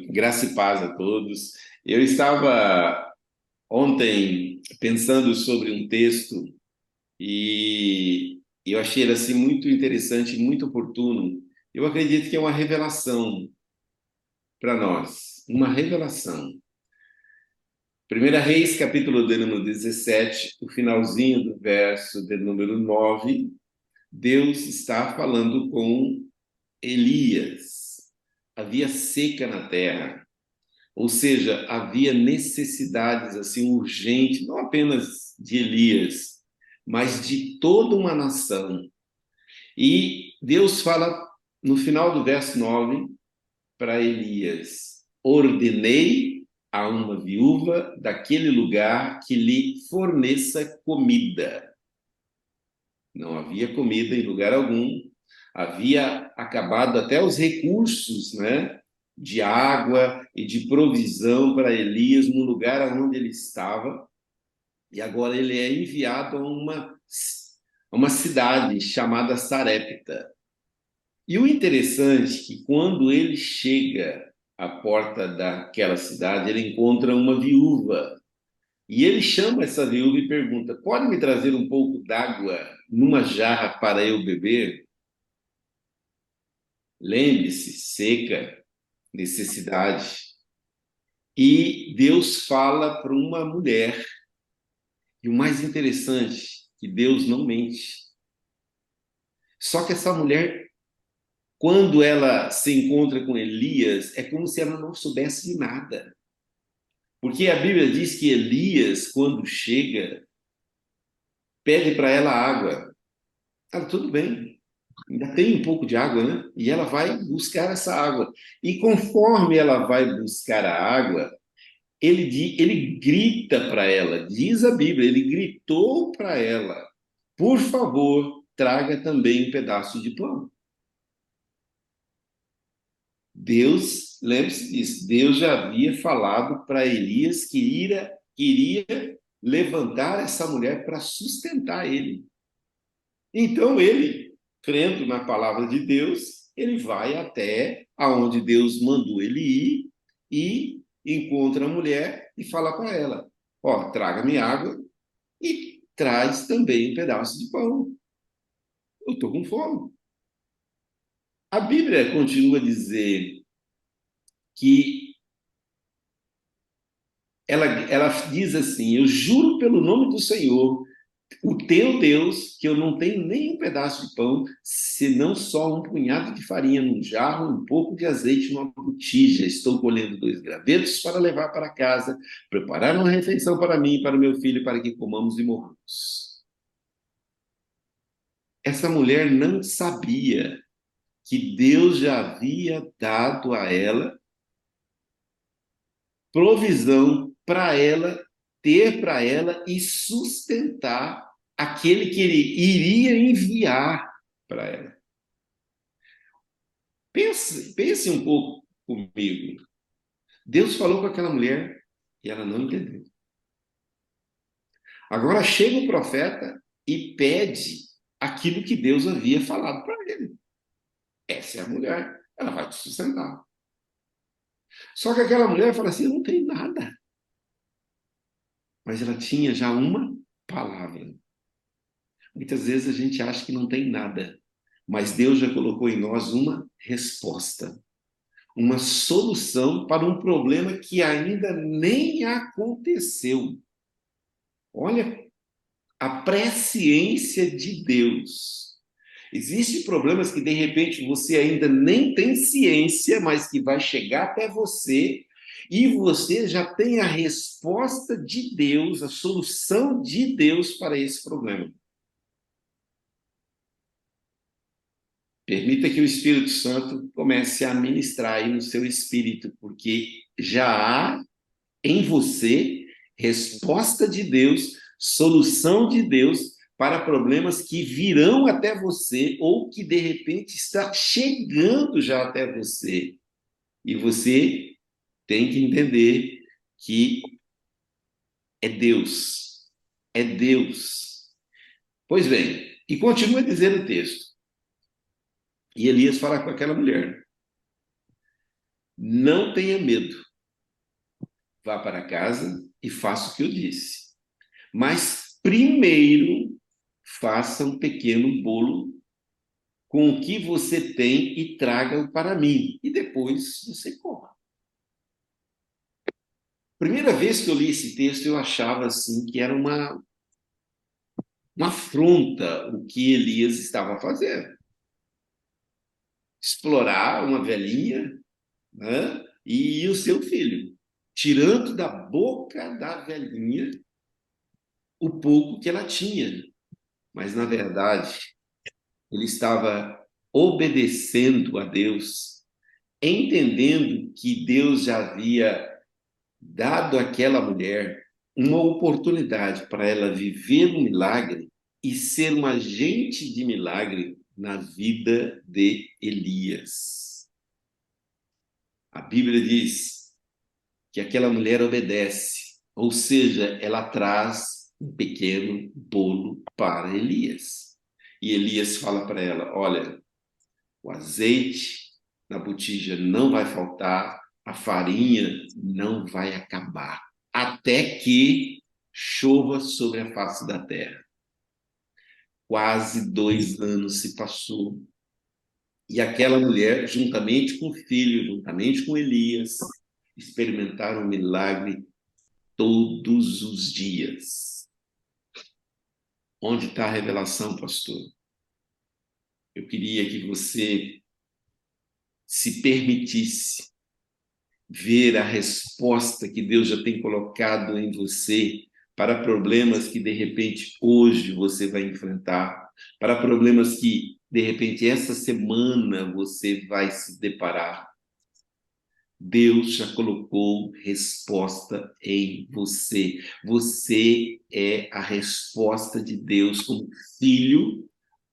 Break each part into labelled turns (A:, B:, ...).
A: Graça e paz a todos. Eu estava ontem pensando sobre um texto e eu achei ele assim muito interessante, muito oportuno. Eu acredito que é uma revelação para nós, uma revelação. Primeira Reis, capítulo de número 17, o finalzinho do verso de número 9, Deus está falando com Elias. Havia seca na terra. Ou seja, havia necessidades assim urgentes, não apenas de Elias, mas de toda uma nação. E Deus fala no final do verso 9 para Elias: ordenei a uma viúva daquele lugar que lhe forneça comida. Não havia comida em lugar algum, havia acabado até os recursos, né, de água e de provisão para Elias no lugar onde ele estava, e agora ele é enviado a uma cidade chamada Sarepta. E o interessante é que quando ele chega à porta daquela cidade, ele encontra uma viúva. E ele chama essa viúva e pergunta: pode me trazer um pouco d'água numa jarra para eu beber? Lembre-se, seca, necessidade. E Deus fala para uma mulher. E o mais interessante, que Deus não mente. Só que essa mulher, quando ela se encontra com Elias, é como se ela não soubesse de nada. Porque a Bíblia diz que Elias, quando chega, pede para ela água. Ah, tudo bem, ainda tem um pouco de água, né? E ela vai buscar essa água. E conforme ela vai buscar a água, ele grita para ela, diz a Bíblia, ele gritou para ela: por favor, traga também um pedaço de pão. Deus, lembre-se disso, Deus já havia falado para Elias que iria levantar essa mulher para sustentar ele. Então ele, crendo na palavra de Deus, ele vai até aonde Deus mandou ele ir e encontra a mulher e fala para ela: ó, traga-me água e traz também um pedaço de pão. Eu estou com fome. A Bíblia continua a dizer que ela diz assim: eu juro pelo nome do Senhor, o teu Deus, que eu não tenho nem um pedaço de pão, senão só um punhado de farinha num jarro, um pouco de azeite numa botija. Estou colhendo 2 gravetos para levar para casa, preparar uma refeição para mim e para meu filho, para que comamos e morramos. Essa mulher não sabia que Deus já havia dado a ela provisão para ela ter para ela e sustentar aquele que ele iria enviar para ela. Pense um pouco comigo. Deus falou com aquela mulher e ela não entendeu. Agora chega o profeta e pede aquilo que Deus havia falado para ele. Essa é a mulher, ela vai te sustentar. Só que aquela mulher fala assim: eu não tenho nada. Mas ela tinha já uma palavra. Muitas vezes a gente acha que não tem nada, mas Deus já colocou em nós uma resposta, uma solução para um problema que ainda nem aconteceu. Olha a presciência de Deus. Existem problemas que de repente você ainda nem tem ciência, mas que vai chegar até você e você já tem a resposta de Deus, a solução de Deus para esse problema. Permita que o Espírito Santo comece a ministrar aí no seu espírito, porque já há em você resposta de Deus, solução de Deus para problemas que virão até você ou que de repente está chegando já até você. E você tem que entender que é Deus. É Deus. Pois bem, e continua dizendo o texto. E Elias fala com aquela mulher: não tenha medo. Vá para casa e faça o que eu disse. Mas primeiro faça um pequeno bolo com o que você tem e traga-o para mim. E depois você coma. Primeira vez que eu li esse texto, eu achava assim que era uma afronta o que Elias estava fazendo. Explorar uma velhinha, né, e o seu filho, tirando da boca da velhinha o pouco que ela tinha. Mas, na verdade, ele estava obedecendo a Deus, entendendo que Deus já havia dado àquela mulher uma oportunidade para ela viver um milagre e ser um agente de milagre na vida de Elias. A Bíblia diz que aquela mulher obedece, ou seja, ela traz um pequeno bolo para Elias. E Elias fala para ela: olha, o azeite na botija não vai faltar, a farinha não vai acabar, até que chova sobre a face da terra. Quase 2 anos se passou. E aquela mulher, juntamente com o filho, juntamente com Elias, experimentaram o milagre todos os dias. Onde está a revelação, pastor? Eu queria que você se permitisse ver a resposta que Deus já tem colocado em você para problemas que de repente hoje você vai enfrentar, para problemas que de repente essa semana você vai se deparar. Deus já colocou resposta em você. Você é a resposta de Deus como filho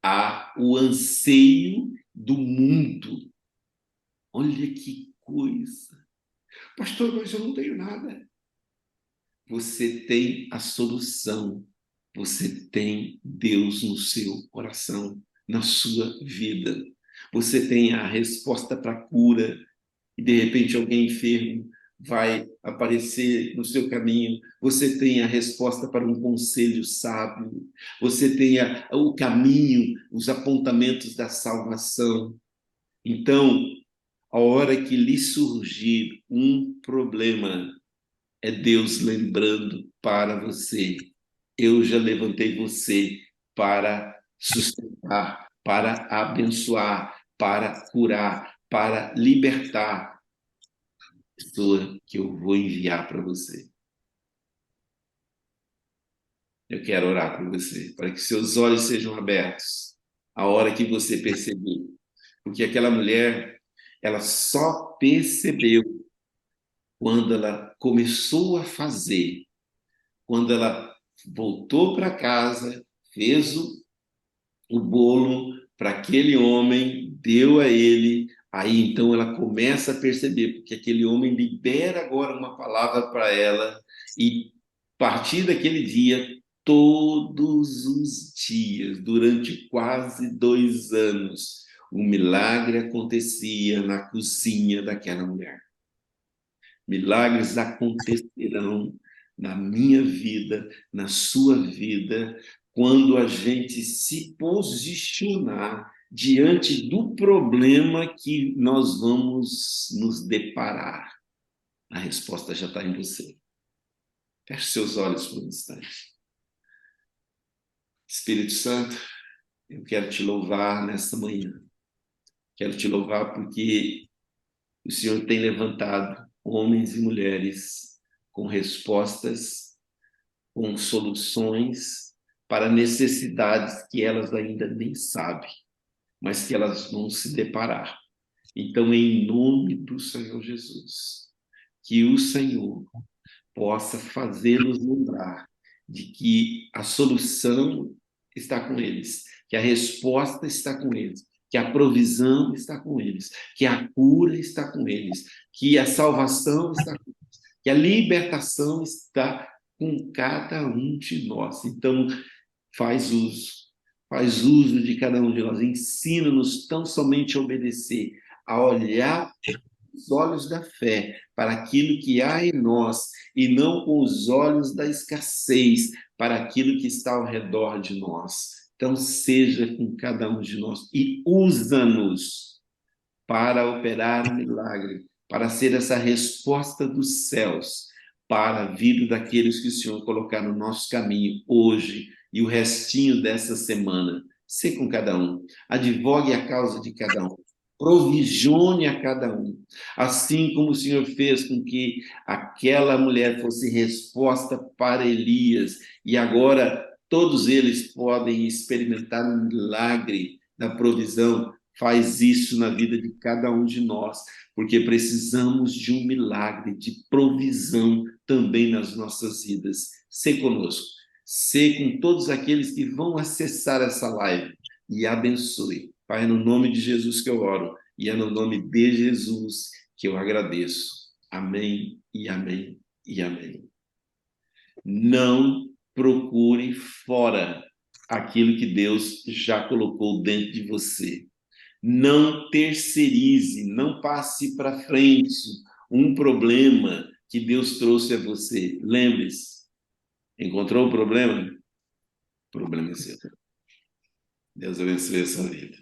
A: ao anseio do mundo. Olha que coisa. Pastor, mas eu não tenho nada. Você tem a solução. Você tem Deus no seu coração, na sua vida. Você tem a resposta para a cura. E de repente alguém enfermo vai aparecer no seu caminho. Você tem a resposta para um conselho sábio. Você tem o caminho, os apontamentos da salvação. Então, a hora que lhe surgir um problema, é Deus lembrando para você: eu já levantei você para sustentar, para abençoar, para curar, para libertar a pessoa que eu vou enviar para você. Eu quero orar por você, para que seus olhos sejam abertos a hora que você perceber. Porque aquela mulher, ela só percebeu quando ela começou a fazer, quando ela voltou para casa, fez o bolo para aquele homem, deu a ele, aí então ela começa a perceber, porque aquele homem libera agora uma palavra para ela, e a partir daquele dia, todos os dias, durante quase 2 anos, um milagre acontecia na cozinha daquela mulher. Milagres acontecerão na minha vida, na sua vida, quando a gente se posicionar diante do problema que nós vamos nos deparar. A resposta já está em você. Feche seus olhos por um instante. Espírito Santo, eu quero te louvar nesta manhã. Quero te louvar porque o Senhor tem levantado homens e mulheres com respostas, com soluções para necessidades que elas ainda nem sabem, mas que elas vão se deparar. Então, em nome do Senhor Jesus, que o Senhor possa fazê-los lembrar de que a solução está com eles, que a resposta está com eles, que a provisão está com eles, que a cura está com eles, que a salvação está com eles, que a libertação está com cada um de nós. Então, faz uso de cada um de nós, ensina-nos tão somente a obedecer, a olhar os olhos da fé para aquilo que há em nós e não com os olhos da escassez para aquilo que está ao redor de nós. Então, seja com cada um de nós e usa-nos para operar um milagre, para ser essa resposta dos céus para a vida daqueles que o Senhor colocar no nosso caminho hoje e o restinho dessa semana. Ser com cada um, advogue a causa de cada um, provisione a cada um, assim como o Senhor fez com que aquela mulher fosse resposta para Elias, e agora todos eles podem experimentar um milagre da provisão. Faz isso na vida de cada um de nós, porque precisamos de um milagre de provisão também nas nossas vidas. Sê conosco, sê com todos aqueles que vão acessar essa live e abençoe. Pai, no nome de Jesus que eu oro, e é no nome de Jesus que eu agradeço. Amém e amém e amém. Não procure fora aquilo que Deus já colocou dentro de você. Não terceirize, não passe para frente um problema que Deus trouxe a você. Lembre-se, encontrou o problema? O problema é seu. Deus abençoe a sua vida.